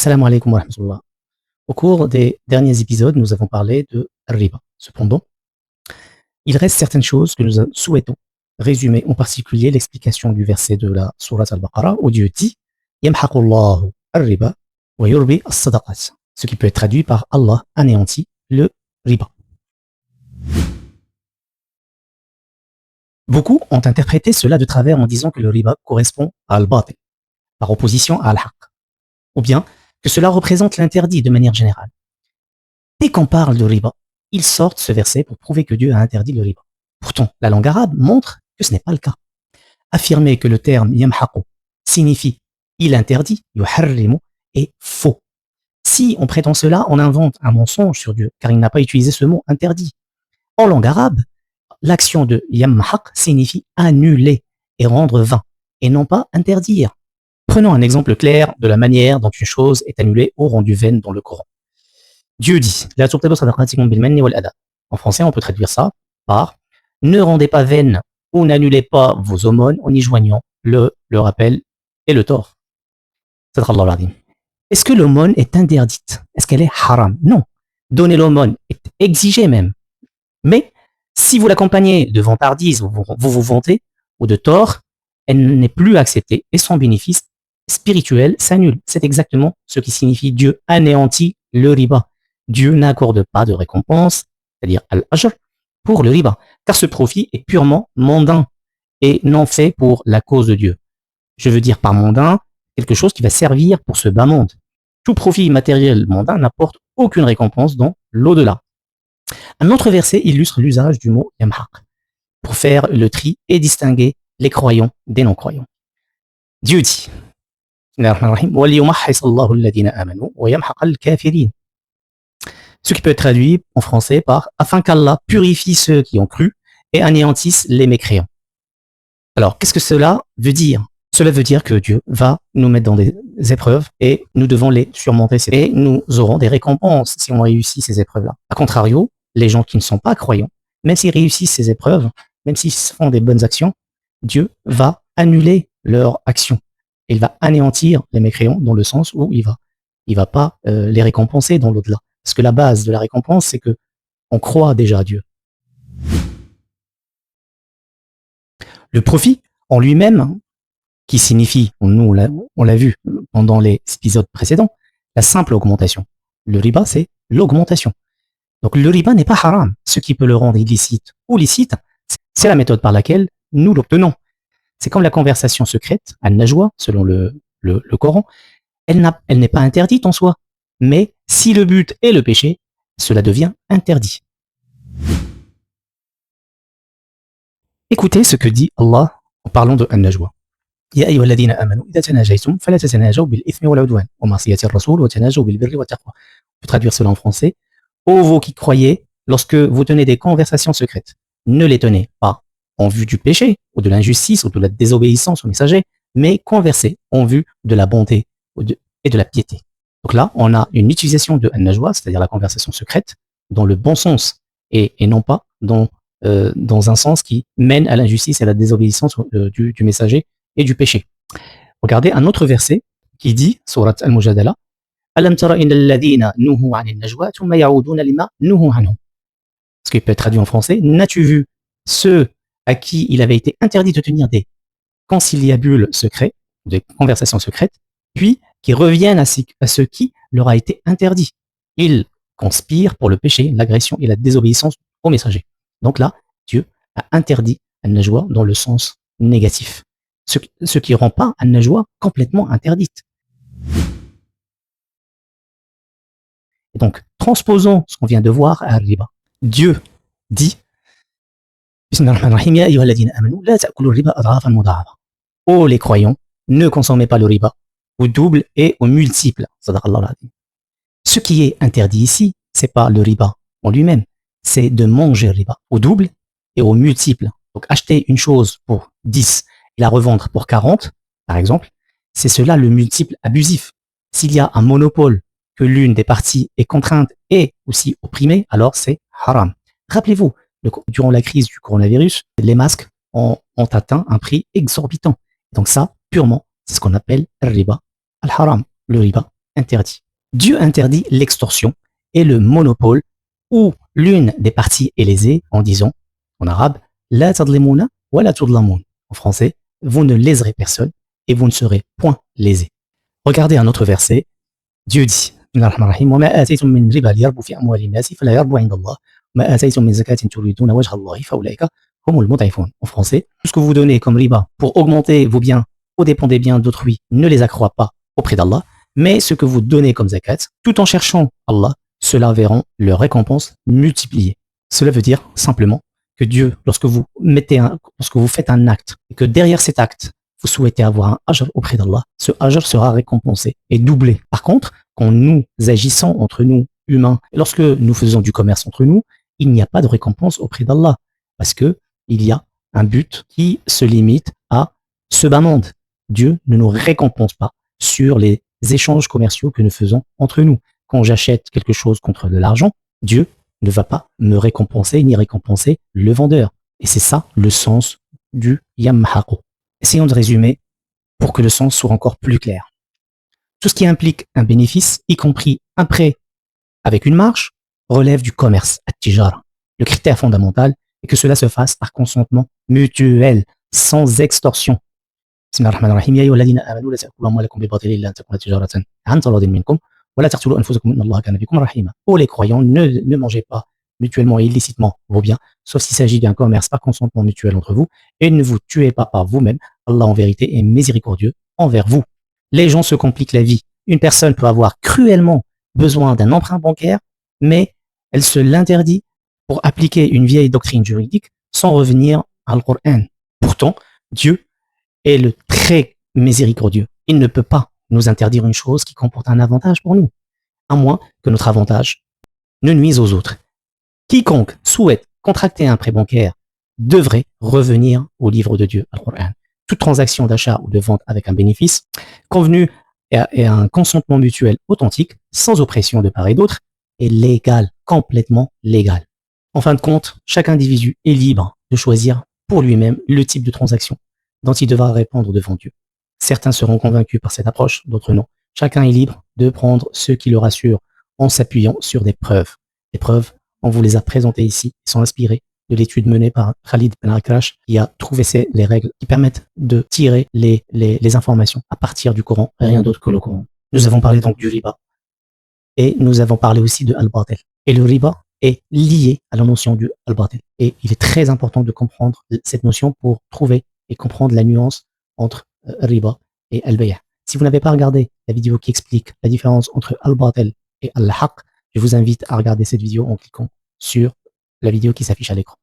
Assalamu alaikum wa rahmatullah. Au cours des derniers épisodes, nous avons parlé de riba. Cependant, il reste certaines choses que nous souhaitons résumer, en particulier l'explication du verset de la sourate Al-Baqarah où Dieu dit Yamhaqullahu ar-riba wa yurbi as-sadaqat, ce qui peut être traduit par Allah anéantit le riba. Beaucoup ont interprété cela de travers en disant que le riba correspond à al-batil, par opposition à al-haq, ou bien que cela représente l'interdit de manière générale. Dès qu'on parle de riba, ils sortent ce verset pour prouver que Dieu a interdit le riba. Pourtant, la langue arabe montre que ce n'est pas le cas. Affirmer que le terme yamhaqu signifie il interdit, yuharrimu, est faux. Si on prétend cela, on invente un mensonge sur Dieu, car il n'a pas utilisé ce mot interdit. En langue arabe, l'action de yamhaq signifie annuler et rendre vain, et non pas interdire. Prenons un exemple clair de la manière dont une chose est annulée ou rendue vaine dans le Coran. Dieu dit « La tubtilu sadaqatikum bil manni wal adha ». En français, on peut traduire ça par « Ne rendez pas vaine ou n'annulez pas vos aumônes en y joignant le rappel et le tort ». Sadaqallahu al-azim. Est-ce que l'aumône est interdite? Est-ce qu'elle est haram? Non. Donner l'aumône est exigé même. Mais si vous l'accompagnez de vantardise, vous vous vantez, ou de tort, elle n'est plus acceptée et son bénéfice spirituel s'annule. C'est exactement ce qui signifie Dieu anéantit le riba. Dieu n'accorde pas de récompense, c'est-à-dire al-ajr, pour le riba, car ce profit est purement mondain et non fait pour la cause de Dieu. Je veux dire par mondain, quelque chose qui va servir pour ce bas monde. Tout profit matériel mondain n'apporte aucune récompense dans l'au-delà. Un autre verset illustre l'usage du mot yamhaq pour faire le tri et distinguer les croyants des non-croyants. Dieu dit ce qui peut être traduit en français par afin qu'Allah purifie ceux qui ont cru et anéantisse les mécréants. Alors, qu'est-ce que cela veut dire? Cela veut dire que Dieu va nous mettre dans des épreuves et nous devons les surmonter et nous aurons des récompenses si on réussit ces épreuves-là. A contrario, les gens qui ne sont pas croyants, même s'ils réussissent ces épreuves, même s'ils font des bonnes actions, Dieu va annuler leurs actions. Il va anéantir les mécréants dans le sens où il va pas les récompenser dans l'au-delà. Parce que la base de la récompense, c'est que on croit déjà à Dieu. Le profit en lui-même, qui signifie, nous on l'a vu pendant les épisodes précédents, la simple augmentation. Le riba, c'est l'augmentation. Donc le riba n'est pas haram. Ce qui peut le rendre illicite ou licite, c'est la méthode par laquelle nous l'obtenons. C'est comme la conversation secrète, al-najwa, selon le Coran, elle n'est pas interdite en soi. Mais si le but est le péché, cela devient interdit. Écoutez ce que dit Allah en parlant de al-najwa. Ya ayyuhalladhina amanu idha tanajaytum fala tatanajaw bil ithmi wal udwan wa ma'siyati ar-rasul wa tanajaw bil birri wat taqwa. On peut traduire cela en français. Ô vous qui croyez, lorsque vous tenez des conversations secrètes, ne les tenez pas en vue du péché, ou de l'injustice, ou de la désobéissance au messager, mais conversez en vue de la bonté et de la piété. Donc là, on a une utilisation de al-najwa, c'est-à-dire la conversation secrète, dans le bon sens, et non pas dans un sens qui mène à l'injustice et à la désobéissance du messager et du péché. Regardez un autre verset qui dit, sourate Al-Mujadala, Alam tara innal ladhina nuhu 'anil najwa thumma ya'uduna lima nuhu anhu. Ce qui peut être traduit en français, n'as-tu vu ceux à qui il avait été interdit de tenir des conciliabules secrets, des conversations secrètes, puis qui reviennent à ce qui leur a été interdit. Ils conspirent pour le péché, l'agression et la désobéissance au messager. Donc là, Dieu a interdit al-najwa dans le sens négatif, ce qui rend pas al-najwa complètement interdite. Et donc, transposons ce qu'on vient de voir à al-riba. Dieu dit Ô les croyants, ne consommez pas le riba au double et au multiple. Ce qui est interdit ici, c'est pas le riba en lui-même, c'est de manger le riba au double et au multiple. Donc acheter une chose pour 10 et la revendre pour 40, par exemple, c'est cela le multiple abusif. S'il y a un monopole, que l'une des parties est contrainte et aussi opprimée, alors c'est haram. Rappelez-vous, durant la crise du coronavirus, les masques ont atteint un prix exorbitant. Donc ça, purement, c'est ce qu'on appelle le riba al-haram, le riba interdit. Dieu interdit l'extorsion et le monopole où l'une des parties est lésée en disant, en arabe, la tadlimuna wa la tudlamun. En français, vous ne léserez personne et vous ne serez point lésés. Regardez un autre verset. Dieu dit, وما آتيتم من ربا ليربو في أموال الناس فلا يربو عند الله وما آتيتم من زكاة تريدون وجه الله فأولئك هم المضعفون. En français, tout ce que vous donnez comme riba pour augmenter vos biens aux dépens des biens d'autrui ne les accroît pas auprès d'Allah, mais ce que vous donnez comme zakat, tout en cherchant Allah, ceux-là verront leur récompense multipliée. Cela veut dire simplement que Dieu, lorsque vous faites un acte et que derrière cet acte, vous souhaitez avoir un ajr auprès d'Allah, ce ajr sera récompensé et doublé. Par contre, quand nous agissons entre nous, humains, lorsque nous faisons du commerce entre nous, il n'y a pas de récompense auprès d'Allah, parce que il y a un but qui se limite à ce bas monde. Dieu ne nous récompense pas sur les échanges commerciaux que nous faisons entre nous. Quand j'achète quelque chose contre de l'argent, Dieu ne va pas me récompenser ni récompenser le vendeur. Et c'est ça le sens du yamhaqu. Essayons de résumer pour que le sens soit encore plus clair. Tout ce qui implique un bénéfice, y compris un prêt avec une marge, relève du commerce, at-tijara. Le critère fondamental est que cela se fasse par consentement mutuel, sans extorsion. Bismillahirrahmanirrahim. Ya ayyuhalladhina amanu la ta'kulu amwalakum bil batili illa an takuna tijaratan an taradin minkum wa la taqtulu anfusakum inna Allaha kana bikum rahima. Pour les croyants, ne mangez pas mutuellement et illicitement vos biens, sauf s'il s'agit d'un commerce par consentement mutuel entre vous, et ne vous tuez pas par vous-même. Allah en vérité est miséricordieux envers vous. Les gens se compliquent la vie. Une personne peut avoir cruellement besoin d'un emprunt bancaire, mais elle se l'interdit pour appliquer une vieille doctrine juridique sans revenir à Coran. Pourtant, Dieu est le très miséricordieux. Il ne peut pas nous interdire une chose qui comporte un avantage pour nous, à moins que notre avantage ne nuise aux autres. Quiconque souhaite contracter un prêt bancaire devrait revenir au livre de Dieu, al Coran. Toute transaction d'achat ou de vente avec un bénéfice convenu et un consentement mutuel authentique, sans oppression de part et d'autre, est légal, complètement légal. En fin de compte, chaque individu est libre de choisir pour lui-même le type de transaction dont il devra répondre devant Dieu. Certains seront convaincus par cette approche, d'autres non. Chacun est libre de prendre ce qui le rassure en s'appuyant sur des preuves. Les preuves, on vous les a présentées ici, sont inspirées de l'étude menée par Khalid Ben Akrash, qui a trouvé les règles qui permettent de tirer les informations à partir du Coran, rien d'autre que le Coran. Nous avons parlé donc du riba et nous avons parlé aussi de al-batil. Et le riba est lié à la notion du al-batil. Et il est très important de comprendre cette notion pour trouver et comprendre la nuance entre riba et al-bay'. Si vous n'avez pas regardé la vidéo qui explique la différence entre al-batil et al-haq, je vous invite à regarder cette vidéo en cliquant sur la vidéo qui s'affiche à l'écran.